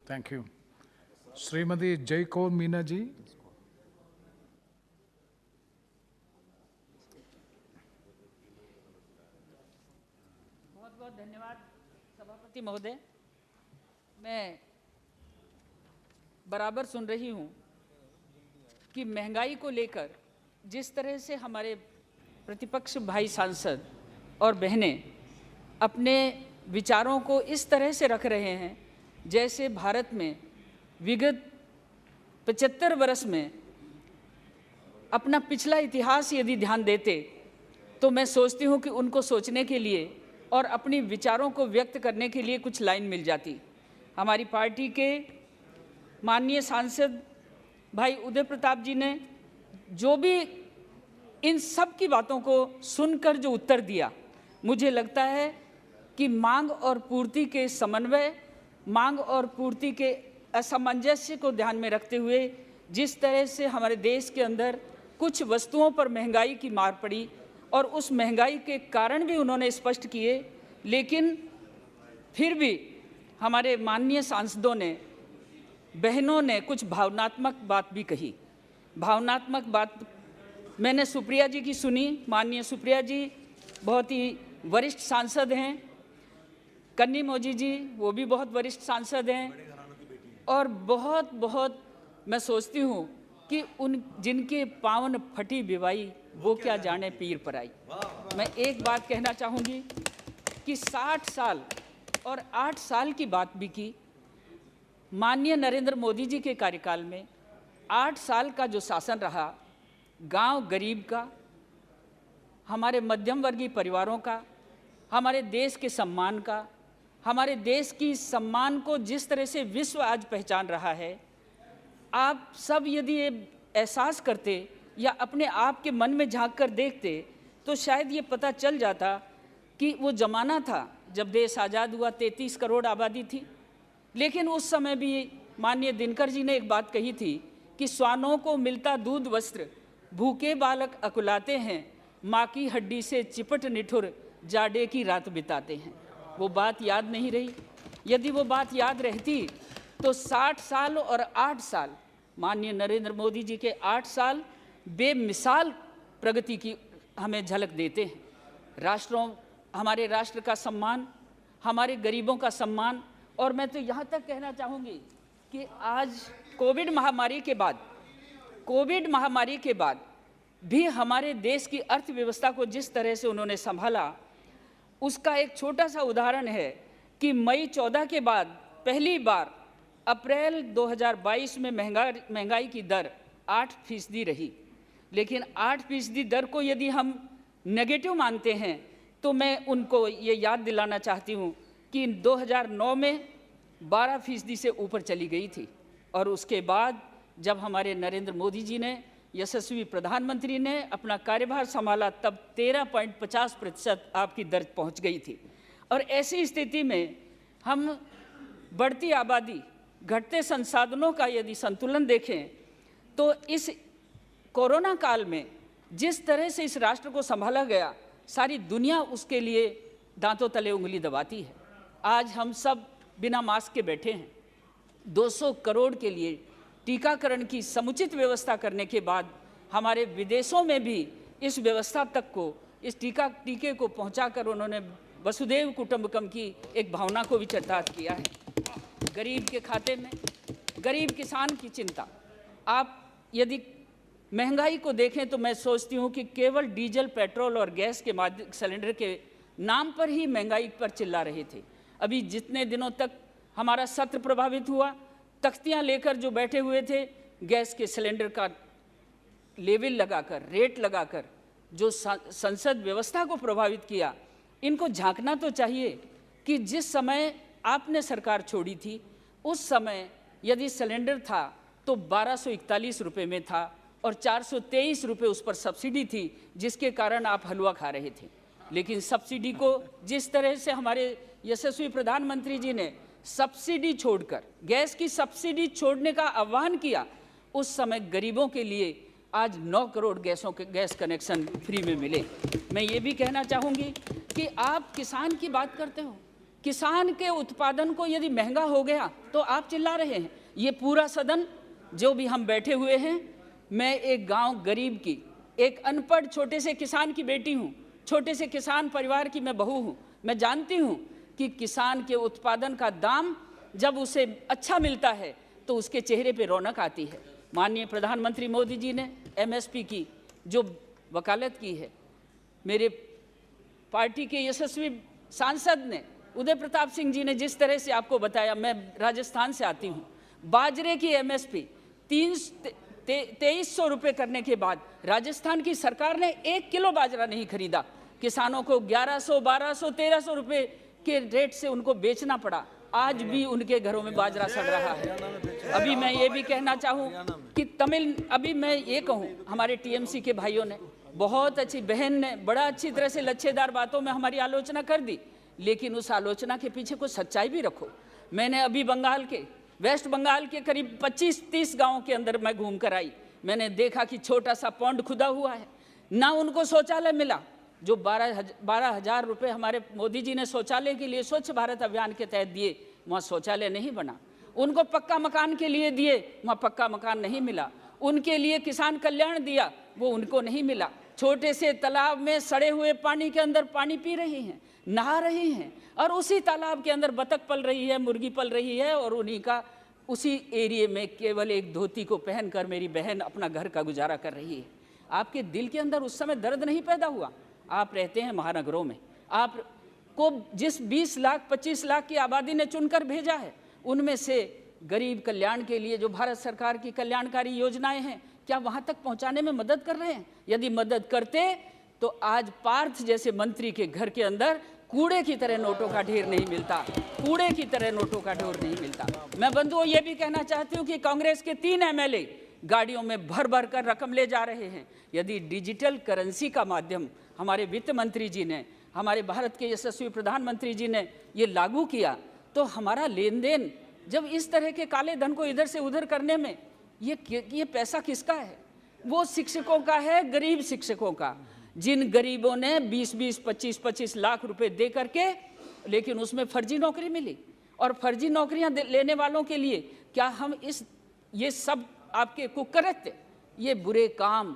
Thank you. Shrimati जय कौर मीना जी। बहुत बहुत धन्यवाद सभापति महोदय। मैं बराबर सुन रही हूँ कि महंगाई को लेकर जिस तरह से हमारे प्रतिपक्ष भाई सांसद और बहनें अपने विचारों को इस तरह से रख रहे हैं जैसे भारत में विगत 75 वर्ष में अपना पिछला इतिहास यदि ध्यान देते तो मैं सोचती हूँ कि उनको सोचने के लिए और अपनी विचारों को व्यक्त करने के लिए कुछ लाइन मिल जाती। हमारी पार्टी के माननीय सांसद भाई उदय प्रताप जी ने जो भी इन सब की बातों को सुनकर जो उत्तर दिया, मुझे लगता है कि मांग और पूर्ति के समन्वय, मांग और पूर्ति के असमंजस्य को ध्यान में रखते हुए जिस तरह से हमारे देश के अंदर कुछ वस्तुओं पर महंगाई की मार पड़ी और उस महंगाई के कारण भी उन्होंने स्पष्ट किए, लेकिन फिर भी हमारे माननीय सांसदों ने, बहनों ने कुछ भावनात्मक बात भी कही। भावनात्मक बात मैंने सुप्रिया जी की सुनी। माननीय सुप्रिया जी बहुत ही वरिष्ठ सांसद हैं, कन्नी मोजी जी वो भी बहुत वरिष्ठ सांसद हैं, और बहुत मैं सोचती हूँ कि उन जिनके पावन फटी बिवाई वो क्या जाने पीर पराई। मैं एक बात कहना चाहूँगी कि 60 साल और 8 साल की बात भी की। माननीय नरेंद्र मोदी जी के कार्यकाल में 8 साल का जो शासन रहा, गांव गरीब का, हमारे मध्यम वर्गीय परिवारों का, हमारे देश के सम्मान का, हमारे देश की सम्मान को जिस तरह से विश्व आज पहचान रहा है, आप सब यदि ये एहसास करते या अपने आप के मन में झांक कर देखते तो शायद ये पता चल जाता कि वो ज़माना था जब देश आज़ाद हुआ, 33 करोड़ आबादी थी, लेकिन उस समय भी माननीय दिनकर जी ने एक बात कही थी कि स्वानों को मिलता दूध वस्त्र, भूखे बालक अकुलाते हैं, माँ की हड्डी से चिपट निठुर जाड़े की रात बिताते हैं। वो बात याद नहीं रही। यदि वो बात याद रहती तो 60 साल और 8 साल, माननीय नरेंद्र मोदी जी के 8 साल बेमिसाल प्रगति की हमें झलक देते हैं। हमारे राष्ट्र का सम्मान, हमारे गरीबों का सम्मान, और मैं तो यहाँ तक कहना चाहूँगी कि आज कोविड महामारी के बाद भी हमारे देश की अर्थव्यवस्था को जिस तरह से उन्होंने संभाला, उसका एक छोटा सा उदाहरण है कि मई 14 के बाद पहली बार अप्रैल 2022 में महंगाई की दर 8% रही। लेकिन 8% दर को यदि हम नेगेटिव मानते हैं तो मैं उनको ये याद दिलाना चाहती हूँ कि 2009 में 12% से ऊपर चली गई थी, और उसके बाद जब हमारे नरेंद्र मोदी जी ने, यशस्वी प्रधानमंत्री ने अपना कार्यभार संभाला, तब 13.50% आपकी दर पहुंच गई थी। और ऐसी स्थिति में हम बढ़ती आबादी, घटते संसाधनों का यदि संतुलन देखें तो इस कोरोना काल में जिस तरह से इस राष्ट्र को संभाला गया, सारी दुनिया उसके लिए दांतों तले उंगली दबाती है। आज हम सब बिना मास्क के बैठे हैं। 200 करोड़ के लिए टीकाकरण की समुचित व्यवस्था करने के बाद हमारे विदेशों में भी इस व्यवस्था तक को, इस टीके को पहुंचाकर उन्होंने वसुधैव कुटुंबकम की एक भावना को भी चरितार्थ किया है। गरीब के खाते में, गरीब किसान की चिंता। आप यदि महंगाई को देखें तो मैं सोचती हूँ कि केवल डीजल, पेट्रोल और गैस के सिलेंडर के नाम पर ही महंगाई पर चिल्ला रहे थे। अभी जितने दिनों तक हमारा सत्र प्रभावित हुआ, तख्तियाँ लेकर जो बैठे हुए थे, गैस के सिलेंडर का लेवल लगाकर, रेट लगाकर जो संसद व्यवस्था को प्रभावित किया, इनको झांकना तो चाहिए कि जिस समय आपने सरकार छोड़ी थी उस समय यदि सिलेंडर था तो 1241 रुपये में था और 423 रुपये उस पर सब्सिडी थी, जिसके कारण आप हलवा खा रहे थे। लेकिन सब्सिडी को जिस तरह से हमारे यशस्वी प्रधानमंत्री जी ने सब्सिडी छोड़कर, गैस की सब्सिडी छोड़ने का आह्वान किया, उस समय गरीबों के लिए आज 9 करोड़ गैस कनेक्शन फ्री में मिले। मैं ये भी कहना चाहूँगी कि आप किसान की बात करते हो, किसान के उत्पादन को यदि महंगा हो गया तो आप चिल्ला रहे हैं। ये पूरा सदन जो भी हम बैठे हुए हैं, मैं एक गांव गरीब की, एक अनपढ़ छोटे से किसान की बेटी हूँ, छोटे से किसान परिवार की मैं बहू हूँ। मैं जानती हूँ कि किसान के उत्पादन का दाम जब उसे अच्छा मिलता है तो उसके चेहरे पे रौनक आती है। माननीय प्रधानमंत्री मोदी जी ने एमएसपी की जो वकालत की है, मेरे पार्टी के यशस्वी सांसद ने उदय प्रताप सिंह जी ने जिस तरह से आपको बताया, मैं राजस्थान से आती हूँ, बाजरे की एमएसपी 2300 रुपये करने के बाद राजस्थान की सरकार ने 1 किलो बाजरा नहीं खरीदा। किसानों को 1100, 1200, 1300 रुपये के रेट से उनको बेचना पड़ा। आज भी उनके घरों में बाजरा सड़ रहा है। अभी मैं ये भी कहना चाहूँ कि अभी मैं ये कहूँ, हमारे टीएमसी के भाइयों ने, बहुत अच्छी बहन ने बड़ा अच्छी तरह से लच्छेदार बातों में हमारी आलोचना कर दी, लेकिन उस आलोचना के पीछे कुछ सच्चाई भी रखो। मैंने अभी वेस्ट बंगाल के करीब 25-30 गाँव के अंदर मैं घूम कर आई। मैंने देखा कि छोटा सा पॉन्ड खुदा हुआ है, ना उनको शौचालय मिला। जो 12,000 रुपये हमारे मोदी जी ने शौचालय के लिए स्वच्छ भारत अभियान के तहत दिए, वहाँ शौचालय नहीं बना। उनको पक्का मकान के लिए दिए, वहाँ पक्का मकान नहीं मिला। उनके लिए किसान कल्याण दिया, वो उनको नहीं मिला। छोटे से तालाब में सड़े हुए पानी के अंदर पानी पी रही हैं, नहा रही हैं, और उसी तालाब के अंदर बतख पल रही है, मुर्गी पल रही है, और उन्हीं का उसी एरिया में केवल एक धोती को पहनकर मेरी बहन अपना घर का गुजारा कर रही है। आपके दिल के अंदर उस समय दर्द नहीं पैदा हुआ? आप रहते हैं महानगरों में, आपको जिस 20 लाख 25 लाख की आबादी ने चुनकर भेजा है, उनमें से गरीब कल्याण के लिए जो भारत सरकार की कल्याणकारी योजनाएं हैं, क्या वहां तक पहुंचाने में मदद कर रहे हैं? यदि मदद करते तो आज पार्थ जैसे मंत्री के घर के अंदर कूड़े की तरह नोटों का ढेर नहीं मिलता, कूड़े की तरह नोटों का ढेर नहीं मिलता। मैं बंधुओं ये भी कहना चाहती हूँ कि कांग्रेस के 3 एमएलए गाड़ियों में भर भर कर रकम ले जा रहे हैं। यदि डिजिटल करेंसी का माध्यम हमारे वित्त मंत्री जी ने, हमारे भारत के यशस्वी प्रधानमंत्री जी ने ये लागू किया, तो हमारा लेन देन जब इस तरह के काले धन को इधर से उधर करने में ये पैसा किसका है? वो शिक्षकों का है, गरीब शिक्षकों का, जिन गरीबों ने 20-20, 25-25 लाख रुपए दे करके, लेकिन उसमें फर्जी नौकरी मिली। और फर्जी नौकरियां लेने वालों के लिए क्या हम ये सब आपके कुकृत्य, ये बुरे काम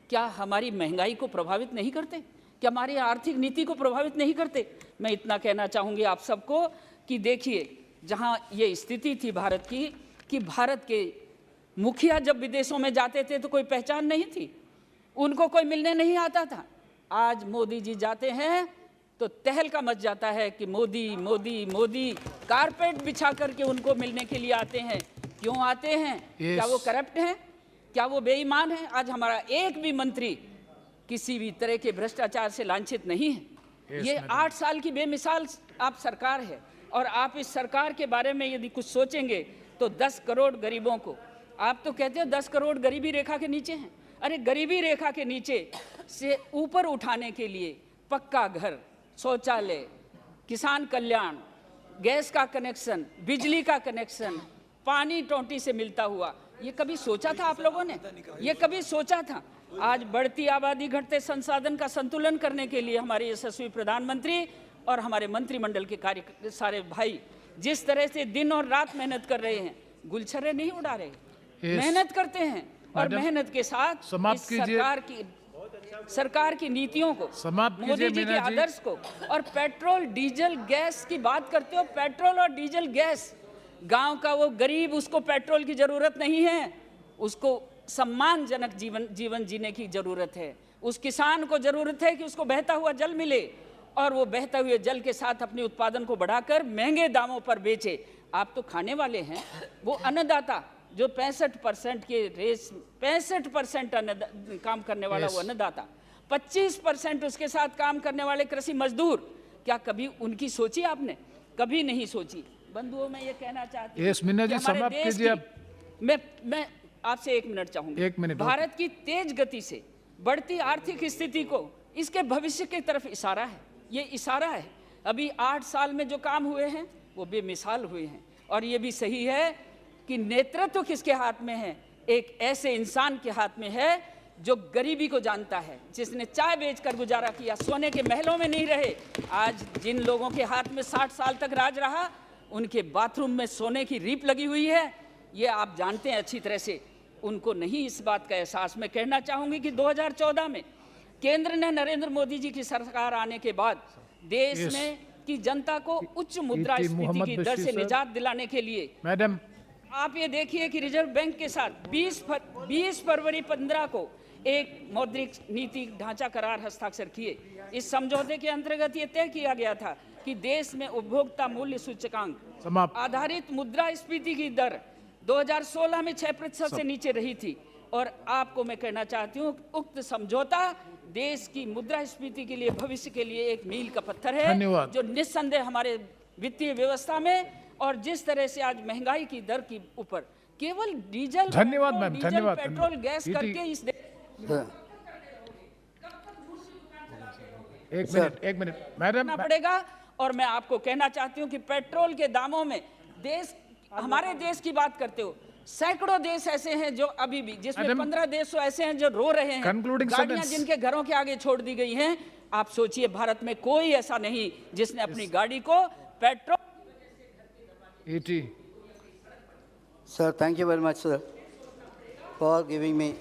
क्या हमारी महंगाई को प्रभावित नहीं करते? क्या हमारी आर्थिक नीति को प्रभावित नहीं करते? मैं इतना कहना चाहूँगी आप सबको कि देखिए, जहाँ ये स्थिति थी भारत की कि भारत के मुखिया जब विदेशों में जाते थे तो कोई पहचान नहीं थी, उनको कोई मिलने नहीं आता था। आज मोदी जी जाते हैं तो तहलका मच जाता है कि मोदी मोदी मोदी, कारपेट बिछा करके उनको मिलने के लिए आते हैं। क्यों आते हैं? क्या वो करप्ट हैं? क्या वो बेईमान हैं? आज हमारा एक भी मंत्री किसी भी तरह के भ्रष्टाचार से लांछित नहीं है। ये 8 साल की बेमिसाल आप सरकार है, और आप इस सरकार के बारे में यदि कुछ सोचेंगे तो 10 करोड़ गरीबों को, आप तो कहते हो 10 करोड़ गरीबी रेखा के नीचे हैं। अरे गरीबी रेखा के नीचे से ऊपर उठाने के लिए पक्का घर, शौचालय, किसान कल्याण, गैस का कनेक्शन, बिजली का कनेक्शन, पानी टोंटी से मिलता हुआ, ये कभी सोचा था आप लोगों ने? ये कभी सोचा था? आज बढ़ती आबादी, घटते संसाधन का संतुलन करने के लिए हमारे यशस्वी प्रधानमंत्री और हमारे मंत्रिमंडल के सारे भाई जिस तरह से दिन और रात मेहनत कर रहे हैं, गुलछर्रे नहीं उड़ा रहे, मेहनत करते हैं, और मेहनत के साथ सरकार की नीतियों को, मोदी जी के आदर्श को, और पेट्रोल डीजल गैस की बात करते हो। पेट्रोल और डीजल गैस, गांव का वो गरीब, उसको पेट्रोल की जरूरत नहीं है, उसको सम्मानजनक जीवन जीने की जरूरत है। उस किसान को जरूरत है कि उसको बहता हुआ जल मिले, और वो बहते हुए जल के साथ अपने उत्पादन को बढ़ाकर महंगे दामों पर बेचे। आप तो खाने वाले हैं, वो अन्नदाता जो 65% के रेस, 65% काम करने वाला वो अन्नदाता, 25% उसके साथ काम करने वाले कृषि मजदूर, क्या कभी उनकी सोची आपने? कभी नहीं सोची। बंधुओं, मैं ये कहना चाहती हूँ, मीना जी समाप्त कीजिए। मैं आपसे 1 मिनट चाहूंगी। 1 मिनट। भारत की तेज गति से बढ़ती आर्थिक स्थिति को, इसके भविष्य की तरफ इशारा है। ये इशारा है। अभी 8 साल में जो काम हुए हैं वो बेमिसाल हुए हैं, और ये भी सही है कि नेतृत्व किसके हाथ में है? एक ऐसे इंसान के हाथ में है जो गरीबी को जानता है, जिसने चाय बेचकर गुजारा किया, सोने के महलों में नहीं रहे। आज जिन लोगों के हाथ में 60 साल तक राज रहा, उनके बाथरूम में सोने की रीप लगी हुई है, ये आप जानते हैं अच्छी तरह से। उनको नहीं इस बात का एहसास। मैं कहना चाहूँगी कि 2014 में केंद्र ने नरेंद्र मोदी जी की सरकार आने के बाद देश में की जनता को उच्च मुद्रास्फीति की दर से निजात दिलाने के लिए, मैडम, आप ये देखिए कि रिजर्व बैंक के साथ 20 फरवरी 15 को एक मौद्रिक नीति ढांचा करार हस्ताक्षर किए। इस समझौते के अंतर्गत ये तय किया गया था कि देश में उपभोक्ता मूल्य सूचकांक समाप्त। आधारित मुद्रास्फीति की दर 2016 में 6% से नीचे रही थी। और आपको मैं कहना चाहती हूँ, उक्त समझौता देश की मुद्रास्फीति के लिए, भविष्य के लिए एक मील का पत्थर है, धन्यवाद। जो निस्संदेह हमारे वित्तीय व्यवस्था में, और जिस तरह से आज महंगाई की दर के ऊपर केवल डीजल, धन्यवाद मैम, डीजल, धन्यवाद, पेट्रोल, धन्यवाद। गैस करके इस एक मिनट मैडम, पड़ेगा। और मैं आपको कहना चाहती हूँ कि पेट्रोल के दामों में देश, हमारे देश की बात करते हो, सैकड़ों देश ऐसे हैं जो अभी भी, जिसमें 15 देश ऐसे हैं जो रो रहे हैं। Concluding गाड़ियां sentence। जिनके घरों के आगे छोड़ दी गई हैं। आप सोचिए, भारत में कोई ऐसा नहीं जिसने अपनी गाड़ी को petrol. ET Sir, thank you very much, sir, for giving me